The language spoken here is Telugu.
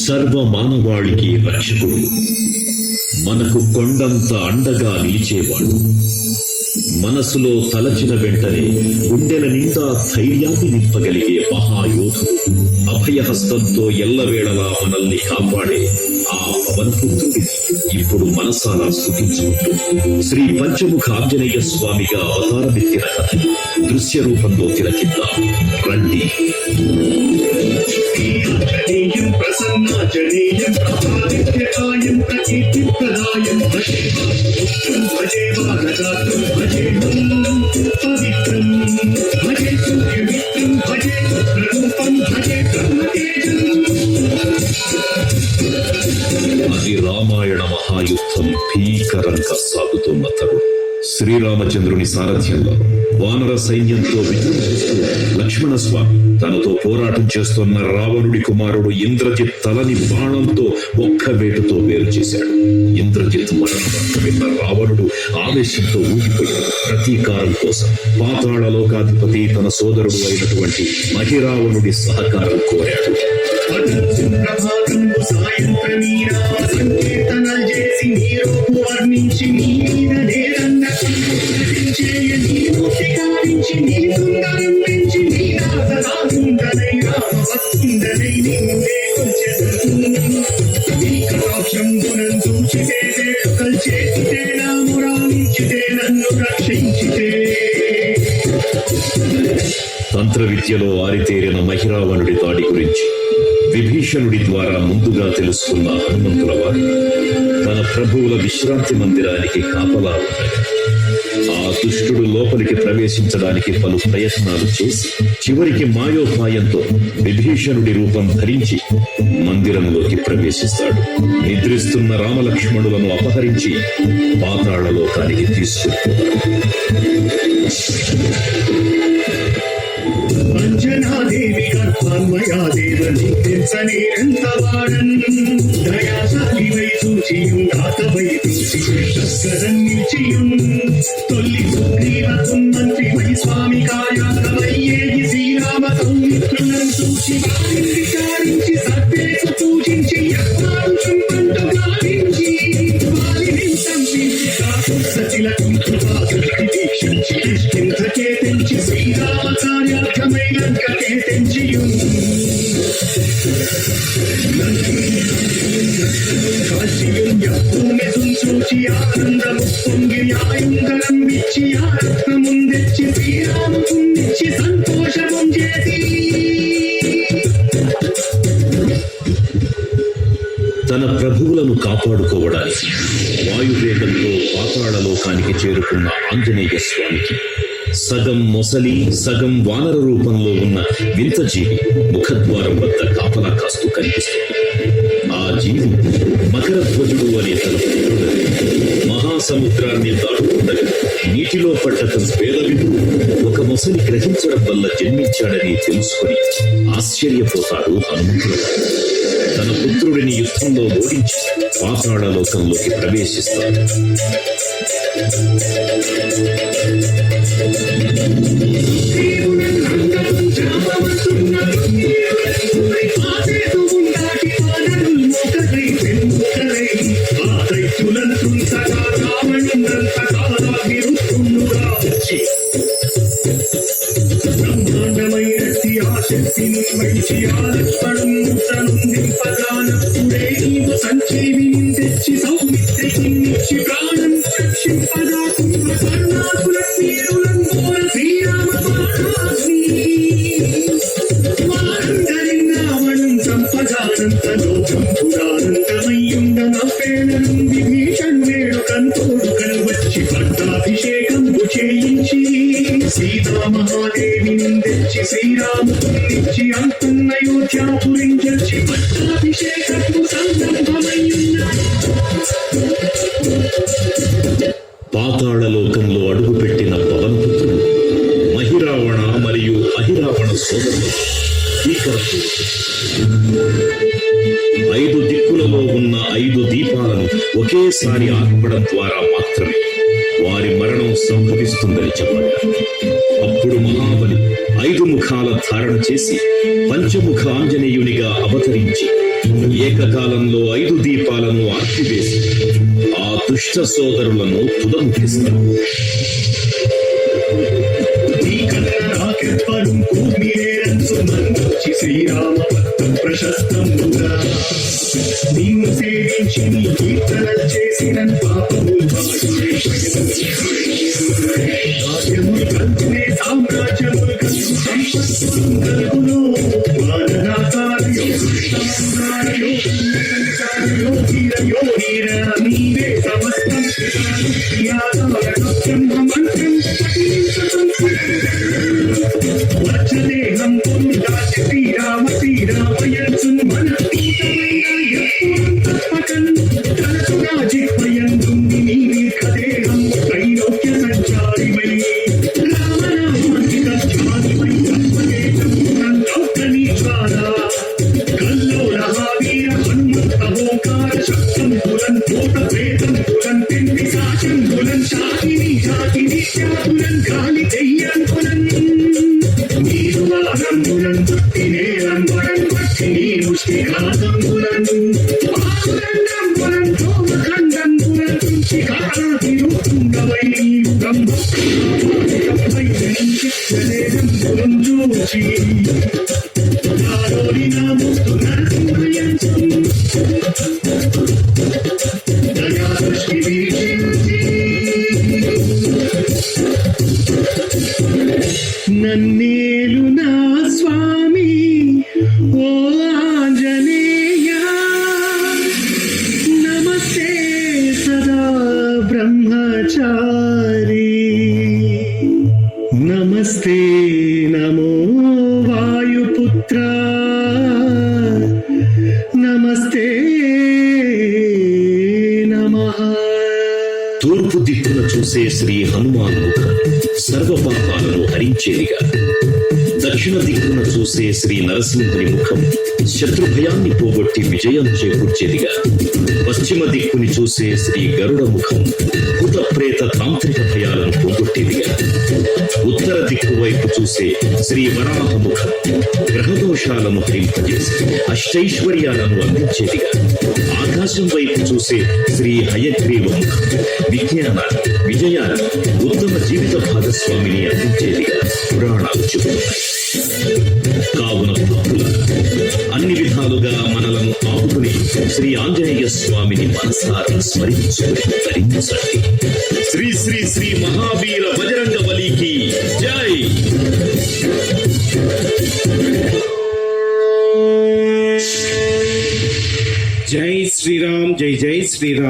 సర్వ మానవాళికి రక్షకుడు, మనకు కొండంత అండగా నిలిచేవాడు. మనసులో తలచిన వెంటనే గుండెల నిండా ధైర్యాన్ని నింపగలిగే మహాయోధుడు, అభయహస్తంతో ఎల్లవేళలా మనల్ని కాపాడే ఆ పవనపుత్రుడిని ఇప్పుడు మనసారా స్తుతించుకుంటూ శ్రీ పంచముఖ ఆంజనేయ స్వామిగా అవతారమెత్తిన కథ దృశ్య రూపంలో తిలకిద్దాం రండి. ప్రసన్నాజనేయం ప్రభావిత్యకాయం ప్రకీర్తిప్రదాయం భజే బాలగాత్రం భజే పవిత్రం భజే సూర్యమిత్రం భజే రూపం భజే బ్రహ్మతేజం. అది రామాయణ మహాయుద్ధం భీకరంగా సాగుతున్న తరుణం. శ్రీరామచంద్రుని సారథ్యంలో వానర సైన్యంతో విజృంభిస్తూ లక్ష్మణస్వామి తనతో పోరాటం చేస్తున్న రావణుడి కుమారుడు ఇంద్రజిత్ తలని బాణంతో ఒక్క వేటుతో వేరు చేశాడు. ఇంద్రజిత్ మరణం విన్న రావణుడు ఆవేశంతో ఊగిపోయాడు. ప్రతీకారం కోసం పాతాళ లోకాధిపతి తన సోదరుడు అయినటువంటి మహిరావణుడి సహకారం కోరాడు. సంకీర్తనలు చేసి నీరు వర్ణించి నీర నేరన్న కావించి నీ సుందరం పెంచి నీ రాజరాజుండనై రామవస్తుండనై నిండే నీ కటాక్షంబునం చూచితే వేడుకలు చేసితే నాము రామించితే నన్ను రక్షించితే. తంత్ర విద్యలో ఆరితేరిన మహిరావణుడి దాడి గురించి విభీషణుడి ద్వారా ముందుగా తెలుసుకున్న హనుమంతుల వారు తన ప్రభువుల విశ్రాంతి మందిరానికి కాపలా ఉన్నాడు. ఆ దుష్టుడు లోపలికి ప్రవేశించడానికి పలు ప్రయత్నాలు చేసి చివరికి మాయోపాయంతో విభీషణుడి రూపం ధరించి మందిరంలోకి ప్రవేశిస్తాడు. నిద్రిస్తున్న రామలక్ష్మణులను అపహరించి పాతాళలోకానికి తీసుకెళ్తాడు. అంజనాదేవి గర్భాన్మయాదేవ నిందించనేంత వాడన్ దయాశాలివై సూచియుం దాతవై చూసి శస్కరం నిలిచియుం తొల్లి సుగ్రీవకుం మంత్రివై స్వామి కార్యాకమయ్యేగి శ్రీరామ సౌమిత్రులను చూసి విచారించి సర్వేసు పూజించి యత్నాలు చుంపంటు గావించి వారిని సంపించి సతిలకం కృపాసుకి దీక్షించి కిష్కింధ చేతించి శ్రీరామ కార్యార్థమై లంకకే తెంచియుం కాశీయుం యత్తుమిదుం చూచి ఆనందము పొంగి ఆయుంగలం విచ్చి ఆరత్నముందెచ్చి శ్రీరాముకుందిచ్చి సంతోషముం చేసి. తన ప్రభువులను కాపాడుకోవడానికి వాయువేగంతో పాతాళలోకానికి చేరుకున్న ఆంజనేయ స్వామికి సగం మొసలి సగం వానర రూపంలో ఉన్న వింత జీవి ముఖద్వారం వద్ద కాపలా కాస్తూ కనిపిస్తుంది. ఆ జీవి మకరధ్వజుడు అనే తన పుత్రుడు మహాసముద్రాన్ని దాటుతుండగా నీటిలో పడ్డ తన పేదవిధుడు ఒక మొసలి గ్రహించడం వల్ల జన్మించాడని తెలుసుకుని ఆశ్చర్యపోతాడు హనుమంతుడు. తన పుత్రుడిని యుద్ధంలో ఓడించి పాతాళలోకంలోకి ప్రవేశిస్తాడు. బ్రహ్మాండమైనట్టి ఆ శక్తిని వైచి ఆలస్పడం నింపదానప్పుడే నీవు సంజీవిని తెచ్చి సౌమిత్రికి నిచ్చి ప్రాణం రక్షింపదా కుంభకర్ణాకుల వీరులందోర శ్రీరామ వారందరిన్నావణం సంపదానంత లోకం పురానంతమయ్యుండ నవ్వేణం విభీషణుడు కంతోడు కనువచ్చి పట్టాభిషేకం చేయించి సీతామహాదేవిని తెచ్చి శ్రీరామునిచ్చి అంతన్నయోధ్యాపురించి పట్టాభిషేకము సందర్భమయ్యున్నాడు. పాతాళలోకంలో అడుగుపెట్టిన పవనపుత్రుడు మహిరావణ మరియు అహిరావణ సోదరులు భీకరపు 5 దిక్కులలో ఉన్న 5 దీపాలను ఒకేసారి ఆర్పడం ద్వారా మాత్రమే వారి మరణం సంభవిస్తుందని చెప్పారు. అప్పుడు మహాబలి 5 ముఖాల ధారణ చేసి పంచముఖ ఆంజనేయునిగా అవతరించి ఏకకాలంలో 5 దీపాలను ఆర్పివేసి ఆ దుష్ట సోదరులను తుదముఖిస్తారు. శ్రీరామ భక్తం ప్రశస్తముగా నిన్ను సేవించి నీ కీర్తనలు చేసిన పాపములు రాజ్యములు కంచునే సామ్రాజ్యములు కంచు సంపత్తులు మాననాకార్యో నీవే సమస్తం బ్రహ్మ మంత్రం వచ్చదేహం పురుషాచి శ్రీరామ శ్రీరామయన్ మన తప్పకన్ తలసుగా జిహ్వయందుంది నీ దీర్ఘదేహం త్రైలోక్య సంచారివై రామనామానికి తచ్చారివై తప్పదేశం నంతౌకని జ్వాలా కల్లోల వీర హనుమంత ఓంకార శక్తం పురన్ భూత ప్రేతం పురన్ తిండి సాచం పురన్ శాకిని జాతిని శాపురన్ గాలి దెయ్యం పురన్ నీరువారంబురన్ చుట్టినేరంబురన్ పట్టిని ముష్టిఘాతంబురన్ ఆసురండంబురన్ తోమఖండంబురన్ తుంచికారాతిరుతుంగవై బ్రహ్మపై శిక్షలేదంబురం చూచి నారోరి నాముస్తు నరసింహయంసు దయా దృష్టి వీక్షించి నన్నేలు నా స్వామి ఓ ఆంజనేయ నమస్తే సదా బ్రహ్మచారి నమస్తే నమో వాయుపుత్ర నమస్తే నమః. తూర్పు దిక్కున చూసే శ్రీ హనుమాన్ ముఖం సర్వ పాపాలను హరించేదిగా, దక్షిణ దిక్కున చూసే శ్రీ నరసింహుని ముఖం శత్రుభయాన్ని పోగొట్టి విజయం చేకూర్చేదిగా, పశ్చిమ దిక్కుని చూసే శ్రీ గరుడ ముఖం భూత ప్రేత తాంత్రిక భయాలను పోగొట్టేదిగా, ఉత్తర దిక్కు వైపు చూసే శ్రీ వరాహ ముఖం గ్రహదోషాలను హరింపజేసి అష్టైశ్వర్యాలను అందించేదిగా, ఆకాశం వైపు చూసే శ్రీ హయగ్రీవ ముఖం విజ్ఞానాన్ని విజయాన్ని ఉత్తమ జీవిత భాగస్వామిని అందించేదిగా పురాణాలు చెబుతున్నాయి. కావున భక్తుల అన్ని విధాలుగా మనలను ఆపుకుని శ్రీ ఆంజనేయ స్వామిని మనసారా స్మరించుకుని ధరించండి. శ్రీ శ్రీ శ్రీ మహావీర బజరంగ బలికి జై. జై శ్రీరామ్, జై జై శ్రీరామ్.